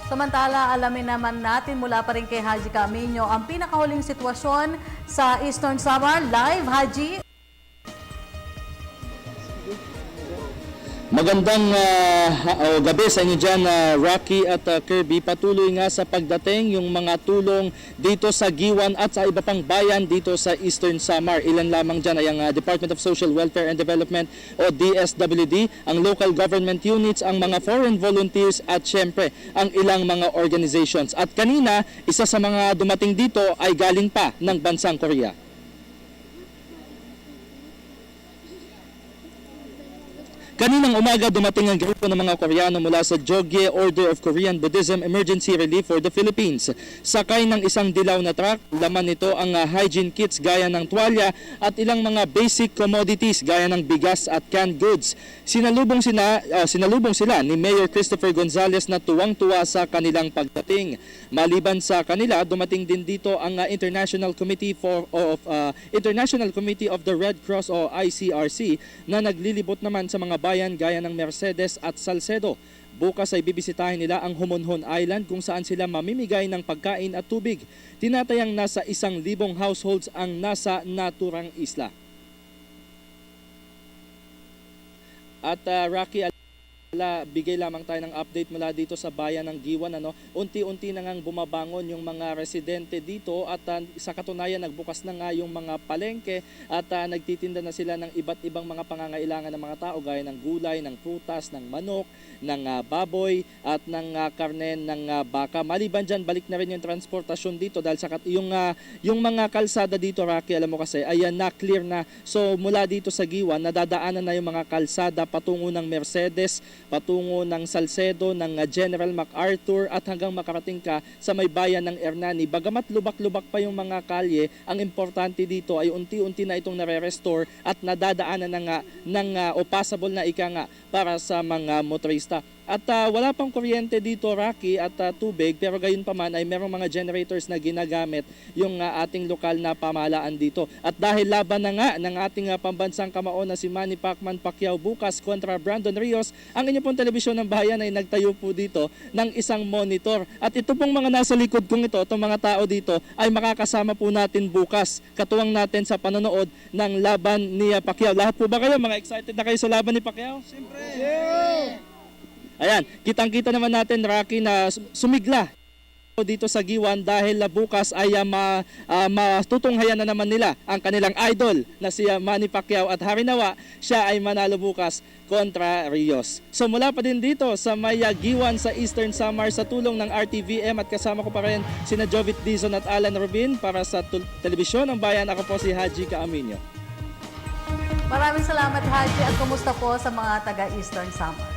Samantala, alamin naman natin mula pa rin kay Haji Camino ang pinakahuling sitwasyon sa Eastern Samar. Live, Haji! Magandang gabi sa inyo dyan, Rocky at Kirby. Patuloy nga sa pagdating yung mga tulong dito sa Giwan at sa iba pang bayan dito sa Eastern Samar. Ilan lamang dyan ay ang Department of Social Welfare and Development o DSWD, ang local government units, ang mga foreign volunteers at syempre ang ilang mga organizations. At kanina, isa sa mga dumating dito ay galing pa ng bansang Korea. Kaninang umaga dumating ang grupo ng mga Koreano mula sa Jogye Order of Korean Buddhism Emergency Relief for the Philippines. Sakay ng isang dilaw na truck, laman nito ang hygiene kits gaya ng tuwalya at ilang mga basic commodities gaya ng bigas at canned goods. Sinalubong sila ni Mayor Christopher Gonzales na tuwang-tuwa sa kanilang pagdating. Maliban sa kanila, dumating din dito ang International Committee of the Red Cross o ICRC na naglilibot naman sa mga bayan gaya ng Mercedes at Salcedo. Bukas ay bibisitahin nila ang Homonhon Island kung saan sila mamimigay ng pagkain at tubig. Tinatayang nasa 1,000 households ang nasa naturang isla. At Rocky, bigay lamang tayo ng update mula dito sa bayan ng Giwan. Unti-unti na ngang bumabangon yung mga residente dito at sa katunayan nagbukas na nga yung mga palengke at nagtitinda na sila ng iba't ibang mga pangangailangan ng mga tao gaya ng gulay, ng prutas, ng manok, ng baboy at ng karne ng baka. Maliban dyan, balik na rin yung transportasyon dito dahil sa yung mga kalsada dito, Rocky, alam mo kasi, ay na-clear na. So mula dito sa Giwan, nadadaanan na yung mga kalsada patungo ng Mercedes, patungo ng Salcedo, ng General MacArthur at hanggang makarating ka sa may bayan ng Hernani. Bagamat lubak-lubak pa yung mga kalye, ang importante dito ay unti-unti na itong nare-restore at nadadaanan o passable na ika nga para sa mga motorista. At wala pang kuryente dito, Rocky, at tubig, pero gayon pa man ay merong mga generators na ginagamit yung ating lokal na pamahalaan dito. At dahil laban na nga ng ating pambansang kamao na si Manny Pacquiao bukas kontra Brandon Rios, ang inyo pong telebisyon ng bayan ay nagtayo po dito ng isang monitor. At ito pong mga nasa likod kong ito, itong mga tao dito, ay makakasama po natin bukas. Katuwang natin sa panonood ng laban ni Pacquiao. Lahat po ba kayo? Mga excited na kayo sa laban ni Pacquiao? Siyempre! Yeah! Ayan, kitang-kita naman natin, Rocky, na sumigla dito sa Giwan dahil bukas ay matutunghayan na naman nila ang kanilang idol na si Manny Pacquiao at harinawa siya ay manalo bukas kontra Rios. So mula pa din dito sa may Giwan sa Eastern Samar sa tulong ng RTVM at kasama ko pa rin sina Jovit Dizon at Alan Rubin para sa Telebisyon ng Bayan. Ako po si Haji Camino. Maraming salamat, Haji, at kumusta po sa mga taga-Eastern Samar?